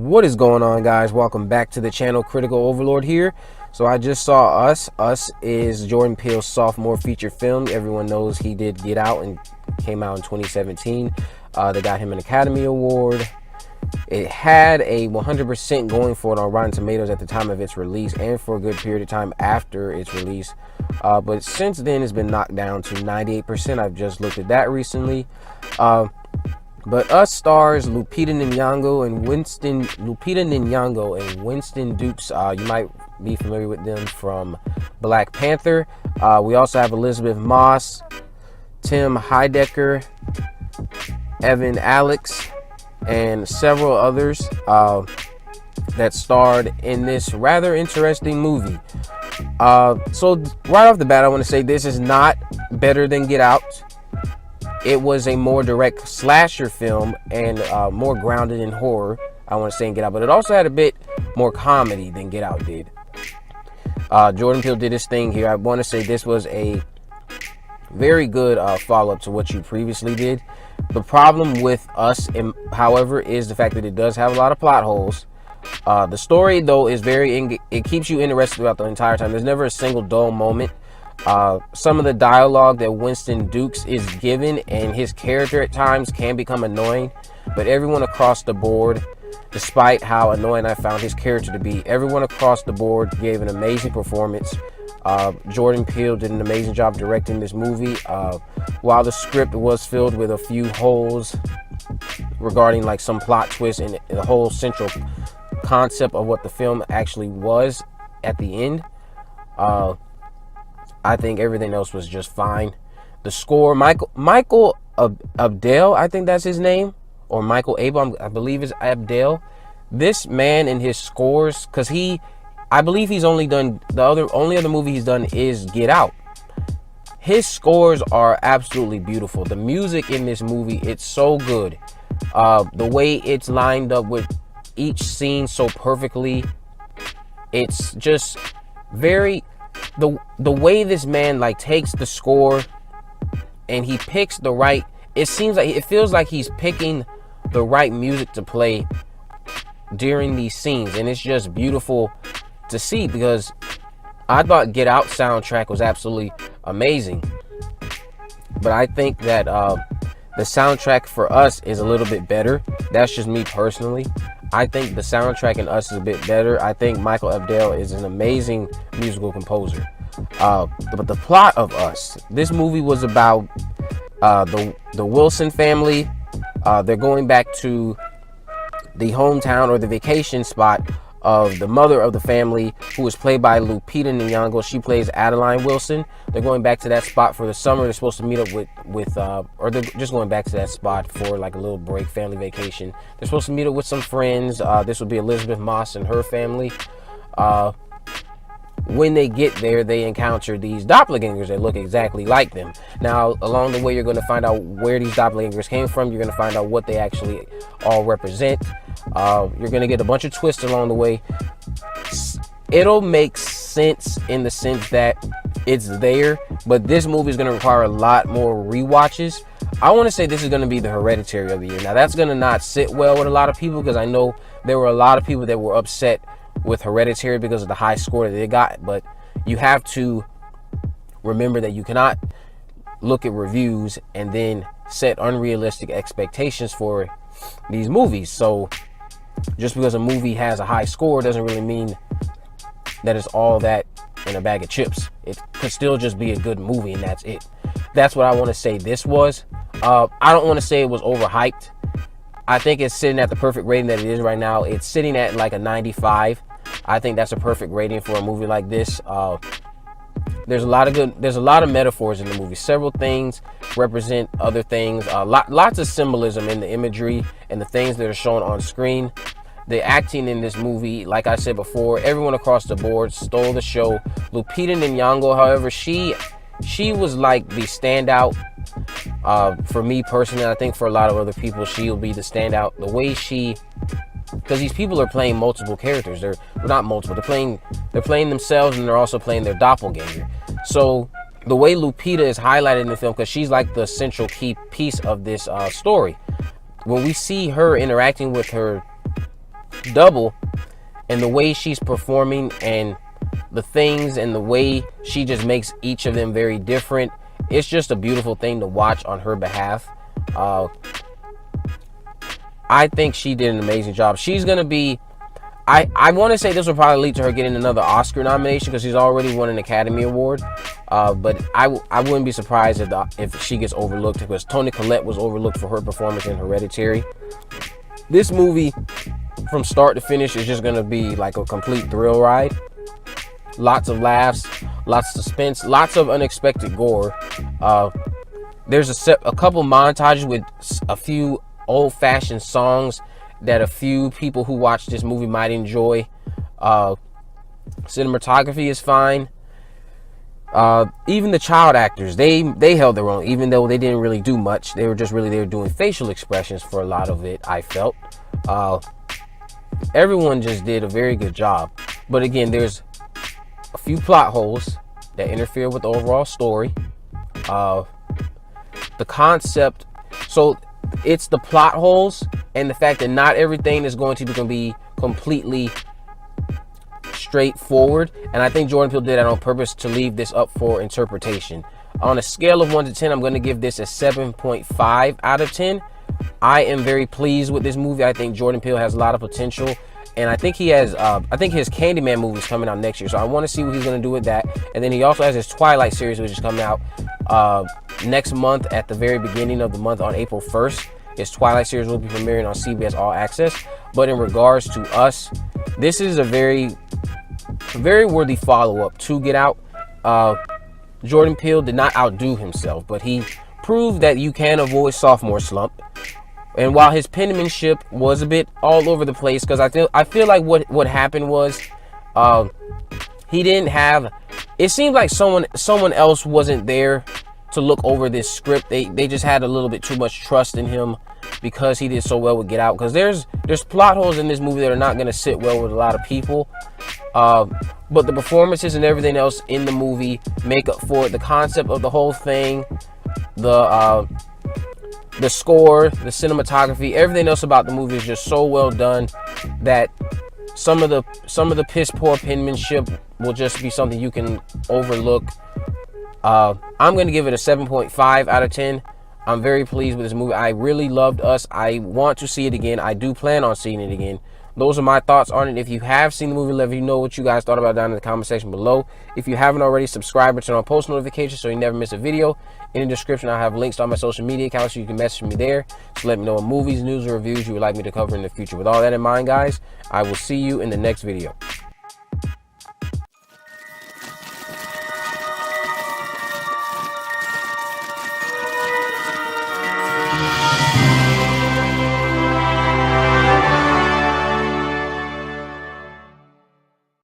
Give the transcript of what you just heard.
What is going on, guys? Welcome back to the channel. Critical Overlord here. So I just saw Us. Us is Jordan Peele's sophomore feature film. Everyone knows he did Get Out and came out in 2017. They got him an Academy Award. It had a 100% going for it on Rotten Tomatoes at the time of its release and for a good period of time after its release. But since then, it's been knocked down to 98%. I've just looked at that recently. But Us stars Lupita Nyong'o and Winston Dukes. You might be familiar with them from Black Panther. We also have Elizabeth Moss, Tim Heidecker, Evan Alex, and several others that starred in this rather interesting movie. So right off the bat, I want to say this is not better than Get Out. It was a more direct slasher film and more grounded in horror, I want to say, in Get Out. But it also had a bit more comedy than Get Out did. Jordan Peele did his thing here. I want to say this was a very good follow-up to what you previously did. The problem with Us, however, is the fact that it does have a lot of plot holes. The story, though, is it keeps you interested throughout the entire time. There's never a single dull moment. Some of the dialogue that Winston Dukes is given and his character at times can become annoying, but everyone across the board, despite how annoying I found his character to be, everyone across the board gave an amazing performance. Jordan Peele did an amazing job directing this movie. While the script was filled with a few holes regarding like some plot twists and the whole central concept of what the film actually was at the end, I think everything else was just fine. The score, Michael Abdel, I think that's his name, or Michael Abel, I believe is Abdel. This man and his scores, because I believe he's only done, only other movie he's done is Get Out. His scores are absolutely beautiful. The music in this movie, it's so good. The way it's lined up with each scene so perfectly, it's just very... The way this man like takes the score and he picks the right, it feels like he's picking the right music to play during these scenes, and it's just beautiful to see, because I thought Get Out soundtrack was absolutely amazing, but I think that the soundtrack for Us is a little bit better. That's just me personally. I think the soundtrack in Us is a bit better. I think Michael Abdel is an amazing musical composer. But the plot of Us, this movie was about the Wilson family. They're going back to the hometown or the vacation spot of the mother of the family, who is played by Lupita Nyong'o. She plays Adeline Wilson. They're going back to that spot for the summer. They're supposed to meet up or they're just going back to that spot for like a little break, family vacation. They're supposed to meet up with some friends. This would be Elizabeth Moss and her family. When they get there, they encounter these doppelgangers that look exactly like them. Now, along the way, you're going to find out where these doppelgangers came from. You're going to find out what they actually all represent. You're going to get a bunch of twists along the way. It'll make sense in the sense that it's there, but this movie is going to require a lot more rewatches. I want to say this is going to be the Hereditary of the year. Now, that's going to not sit well with a lot of people, because I know there were a lot of people that were upset with Hereditary because of the high score that they got, but you have to remember that you cannot look at reviews and then set unrealistic expectations for these movies. So just because a movie has a high score doesn't really mean that it's all that in a bag of chips. It could still just be a good movie, and that's it. That's what I want to say this was. I don't want to say it was overhyped. I think it's sitting at the perfect rating that it is right now. It's sitting at like a 95. I think that's a perfect rating for a movie like this. There's a lot of metaphors in the movie. Several things represent other things. Lots of symbolism in the imagery and the things that are shown on screen. The acting in this movie, like I said before, everyone across the board stole the show. Lupita Nyong'o, however, she was like the standout. For me personally, I think for a lot of other people, she'll be the standout. The way because these people are playing multiple characters. They're not multiple. They're playing themselves, and they're also playing their doppelganger. So the way Lupita is highlighted in the film, because she's like the central key piece of this story. When we see her interacting with her double, and the way she's performing and the things and the way she just makes each of them very different, it's just a beautiful thing to watch on her behalf. I think she did an amazing job. She's gonna be, I want to say this will probably lead to her getting another Oscar nomination, because she's already won an Academy Award. But I wouldn't be surprised if she gets overlooked, because Toni Collette was overlooked for her performance in Hereditary. This movie, from start to finish, is just gonna be like a complete thrill ride. Lots of laughs, lots of suspense, lots of unexpected gore. There's a couple montages with a few old-fashioned songs that a few people who watch this movie might enjoy. Cinematography is fine. Even the child actors, they held their own, even though they didn't really do much. They were just really there doing facial expressions for a lot of it, I felt. Everyone just did a very good job. But again, there's a few plot holes that interfere with the overall story. The concept, so it's the plot holes and the fact that not everything is going to be completely straightforward, and I think Jordan Peele did that on purpose to leave this up for interpretation. On a scale of 1 to 10, I'm going to give this a 7.5 out of 10. I am very pleased with this movie. I think Jordan Peele has a lot of potential, and I think he has I think his Candyman movie is coming out next year, so I want to see what he's going to do with that. And then he also has his Twilight series, which is coming out next month, at the very beginning of the month, on April 1st. His Twilight series will be premiering on CBS All Access. But in regards to Us, this is a very worthy follow-up to Get Out. Jordan Peele did not outdo himself, but he proved that you can avoid sophomore slump. And while his penmanship was a bit all over the place, because I feel like what happened was he didn't have. It seemed like someone else wasn't there to look over this script. They just had a little bit too much trust in him, because he did so well with Get Out. Because there's plot holes in this movie that are not going to sit well with a lot of people. But the performances and everything else in the movie make up for it. The concept of the whole thing, the score, the cinematography, everything else about the movie is just so well done that some of the piss poor penmanship will just be something you can overlook. I'm going to give it a 7.5 out of 10. I'm very pleased with this movie. I really loved Us. I want to see it again. I do plan on seeing it again. Those are my thoughts on it. If you have seen the movie, let me know what you guys thought about it down in the comment section below. If you haven't already, subscribe and turn on post notifications so you never miss a video. In the description, I'll have links to all my social media accounts so you can message me there. So let me know what movies, news, or reviews you would like me to cover in the future. With all that in mind, guys, I will see you in the next video.